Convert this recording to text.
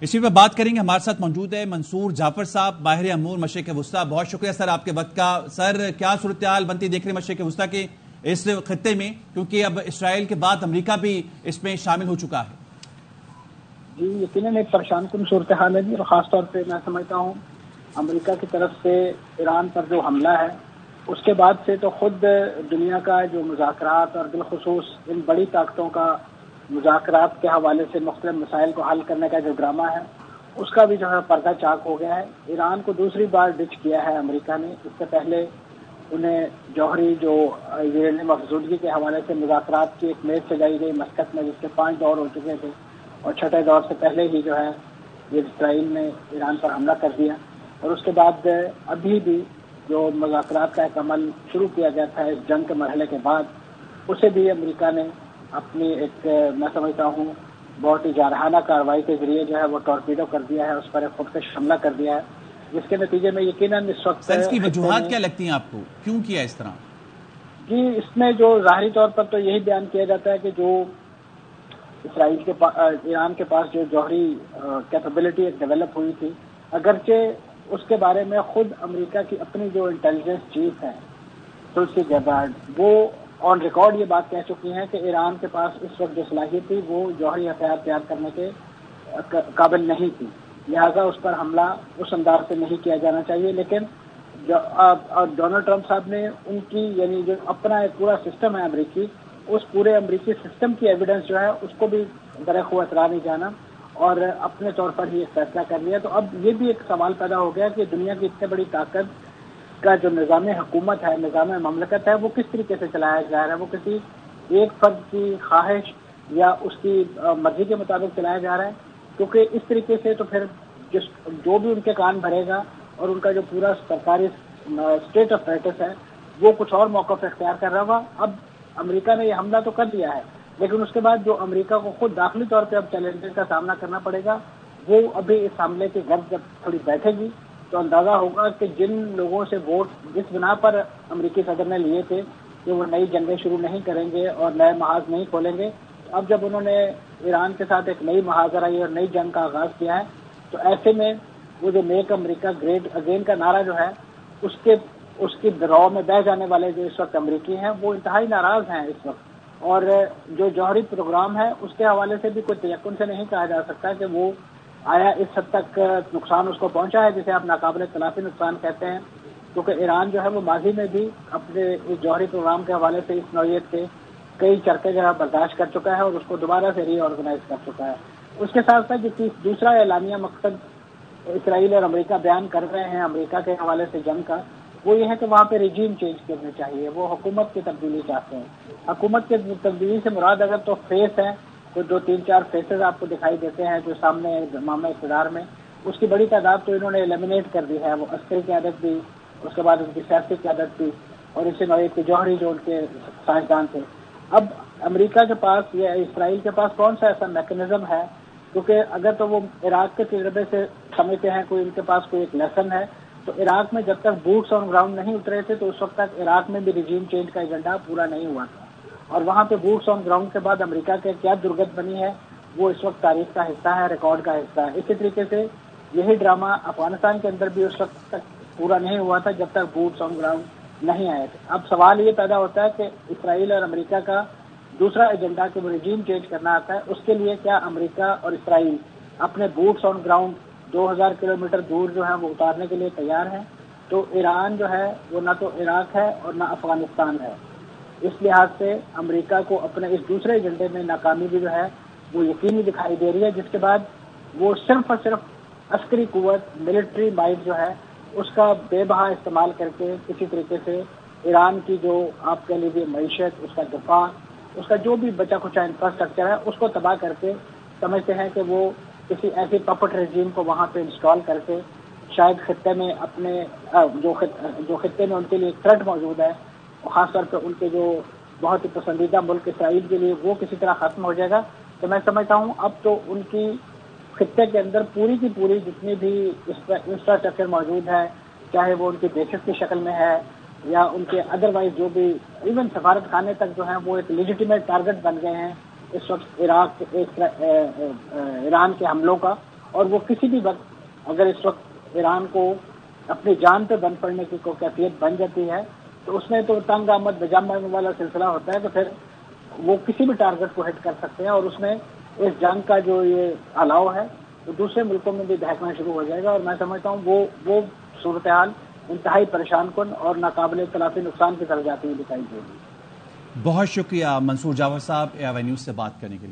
اسی پہ بات کریں گے. ہمارے ساتھ موجود ہے منصور جعفر صاحب، ماہر امور مشرق وسطیٰ. بہت شکریہ سر آپ کے وقت کا. سر کیا صورتحال بنتی دیکھ رہے مشرق وسطیٰ کے اس خطے میں، کیونکہ اب اسرائیل کے بعد امریکہ بھی اس میں شامل ہو چکا ہے؟ جی یقیناً ایک پریشان کن صورتحال ہے جی، اور خاص طور پہ میں سمجھتا ہوں امریکہ کی طرف سے ایران پر جو حملہ ہے اس کے بعد سے تو خود دنیا کا جو مذاکرات اور بالخصوص ان بڑی طاقتوں کا مذاکرات کے حوالے سے مختلف مسائل کو حل کرنے کا جو ڈرامہ ہے اس کا بھی جو ہے پردہ چاک ہو گیا ہے. ایران کو دوسری بار ڈچ کیا ہے امریکہ نے. اس سے پہلے انہیں جوہری جو یورینیم افزودگی کے حوالے سے مذاکرات کی ایک میز سجائی گئی مسقط میں، جس کے 5 دور ہو چکے تھے، اور چھٹے دور سے پہلے ہی جو ہے یہ اسرائیل نے ایران پر حملہ کر دیا. اور اس کے بعد ابھی بھی جو مذاکرات کا ایک عمل شروع کیا گیا تھا اس جنگ کے مرحلے کے بعد، اسے بھی امریکہ نے اپنی ایک میں سمجھتا ہوں بہت ہی جارحانہ کارروائی کے ذریعے جو ہے وہ ٹورپیڈو کر دیا ہے، اس پر ایک خودکش حملہ کر دیا ہے، جس کے نتیجے میں یقیناً اس وقت اس کی وجوہات کیا لگتی ہیں آپ کو؟ کیوں کیا اس طرح؟ جی اس میں جو ظاہری طور پر تو یہی بیان کیا جاتا ہے کہ جو اسرائیل کے ایران کے پاس جو جوہری کیپیبلٹی ایک ڈیولپ ہوئی تھی، اگرچہ اس کے بارے میں خود امریکہ کی اپنی جو انٹیلیجنس چیف ہے تلسی گیبارڈ، وہ آن ریکارڈ یہ بات کہہ چکی ہیں کہ ایران کے پاس اس وقت جو صلاحیت تھی وہ جوہری ہتھیار تیار کرنے کے قابل نہیں تھی، لہذا اس پر حملہ اس انداز سے نہیں کیا جانا چاہیے. لیکن ڈونلڈ ٹرمپ صاحب نے ان کی یعنی جو اپنا ایک پورا سسٹم ہے امریکی، اس پورے امریکی سسٹم کی ایویڈنس جو ہے اس کو بھی درخو اطراء نہیں جانا اور اپنے طور پر ہی ایک فیصلہ کر لیا. تو اب یہ بھی ایک سوال پیدا ہو گیا کہ دنیا کی اتنے بڑی طاقت کا جو نظام حکومت ہے، نظام مملکت ہے، وہ کس طریقے سے چلایا جا رہا ہے؟ وہ کسی ایک فرد کی خواہش یا اس کی مرضی کے مطابق چلایا جا رہا ہے؟ کیونکہ اس طریقے سے تو پھر جو بھی ان کے کان بھرے گا اور ان کا جو پورا سرکاری اسٹیٹ آف پریکٹس ہے وہ کچھ اور موقف اختیار کر رہا ہوا. اب امریکہ نے یہ حملہ تو کر دیا ہے، لیکن اس کے بعد جو امریکہ کو خود داخلی طور پہ اب چیلنجز کا سامنا کرنا پڑے گا، وہ ابھی اس حملے کی گرد جب تھوڑی بیٹھے گی تو اندازہ ہوگا کہ جن لوگوں سے ووٹ جس بنا پر امریکی صدر نے لیے تھے کہ وہ نئی جنگیں شروع نہیں کریں گے اور نئے محاذ نہیں کھولیں گے، اب جب انہوں نے ایران کے ساتھ ایک نئی محاذرائی اور نئی جنگ کا آغاز کیا ہے تو ایسے میں وہ جو میک امریکہ گریٹ اگین کا نعرہ جو ہے اس کی رو میں بہ جانے والے جو اس وقت امریکی ہیں وہ انتہائی ناراض ہیں اس وقت. اور جو جوہری پروگرام ہے اس کے حوالے سے بھی کوئی تیقن سے نہیں کہا جا سکتا کہ وہ آیا اس حد تک نقصان اس کو پہنچا ہے جسے آپ ناقابل تلافی نقصان کہتے ہیں، کیونکہ ایران جو ہے وہ ماضی میں بھی اپنے اس جوہری پروگرام کے حوالے سے اس نوعیت کے کئی چرچے جو ہے برداشت کر چکا ہے اور اس کو دوبارہ سے ری آرگنائز کر چکا ہے. اس کے ساتھ ساتھ جو دوسرا اعلانیہ مقصد اسرائیل اور امریکہ بیان کر رہے ہیں امریکہ کے حوالے سے جنگ کا، وہ یہ ہے کہ وہاں پہ ریجیم چینج کرنی چاہیے. وہ حکومت کی تبدیلی چاہتے ہیں. حکومت کی تبدیلی سے مراد اگر تو فیس ہے، تو 2-3-4 فیسز آپ کو دکھائی دیتے ہیں جو سامنے معاملہ اقتدار میں، اس کی بڑی تعداد تو انہوں نے ایلیمینیٹ کر دی ہے. وہ عسکری قیادت بھی، اس کے بعد ان کی سیاسی قیادت بھی، اور اسی نوعیت کی جوہری جو ان کے سائنسدان تھے. اب امریکہ کے پاس یا اسرائیل کے پاس کون سا ایسا میکینزم ہے؟ کیونکہ اگر تو وہ عراق کے تجربے سے سمجھتے ہیں کوئی ان کے پاس کوئی ایک لیسن ہے، تو عراق میں جب تک بوٹس آن گراؤنڈ نہیں اترے تھے تو اس وقت تک عراق میں بھی ریجیم چینج کا ایجنڈا پورا نہیں ہوا تھا. اور وہاں پہ بوٹس آن گراؤنڈ کے بعد امریکہ کے کیا درگت بنی ہے وہ اس وقت تاریخ کا حصہ ہے، ریکارڈ کا حصہ ہے. اسی طریقے سے یہی ڈرامہ افغانستان کے اندر بھی اس وقت تک پورا نہیں ہوا تھا جب تک بوٹس آن گراؤنڈ نہیں آئے تھے. اب سوال یہ پیدا ہوتا ہے کہ اسرائیل اور امریکہ کا دوسرا ایجنڈا کہ وہ ریجیم چینج کرنا آتا ہے، اس کے لیے کیا امریکہ اور اسرائیل اپنے بوٹس آن گراؤنڈ 2000 کلومیٹر دور جو ہے وہ اتارنے کے لیے تیار ہیں؟ تو ایران جو ہے وہ نہ تو عراق ہے اور نہ افغانستان ہے. اس لحاظ سے امریکہ کو اپنے اس دوسرے ایجنڈے میں ناکامی بھی جو ہے وہ یقینی دکھائی دے رہی ہے، جس کے بعد وہ صرف اور صرف عسکری قوت، ملٹری مائٹ جو ہے اس کا بے بہا استعمال کر کے کسی طریقے سے ایران کی جو آپ کہہ لیجیے معیشت، اس کا دفاع، اس کا جو بھی بچا کچا انفراسٹرکچر ہے اس کو تباہ کر کے سمجھتے ہیں کہ وہ کسی ایسی پپٹ رجیم کو وہاں پہ انسٹال کر کے شاید خطے میں اپنے جو خطے میں ان کے لیے ایک تھریٹ موجود ہے، خاص طور پہ ان کے جو بہت ہی پسندیدہ ملک اسرائیل کے لیے، وہ کسی طرح ختم ہو جائے گا. تو میں سمجھتا ہوں اب تو ان کی خطے کے اندر پوری کی پوری جتنی بھی انفراسٹرکچر موجود ہے، چاہے وہ ان کی بیسس کی شکل میں ہے یا ان کے ادروائز جو بھی ایون سفارت خانے تک جو ہیں وہ ایک لیجیٹیمیٹ ٹارگٹ بن گئے ہیں اس وقت ایران کے حملوں کا. اور وہ کسی بھی وقت اگر اس وقت ایران کو اپنی جان پہ بند پڑنے کی کوئی کیفیت بن جاتی ہے تو اس میں تو تنگ آمد بجام والا سلسلہ ہوتا ہے کہ پھر وہ کسی بھی ٹارگٹ کو ہٹ کر سکتے ہیں، اور اس میں اس جنگ کا جو یہ الاؤ ہے وہ دوسرے ملکوں میں بھی دہنا شروع ہو جائے گا، اور میں سمجھتا ہوں وہ صورتحال انتہائی پریشان کن اور ناقابل تلافی نقصان کی طرف جاتی ہوئی دکھائی دے گی۔ بہت شکریہ منصور جعفر صاحب، AIY نیوز سے بات کرنے کے لیے۔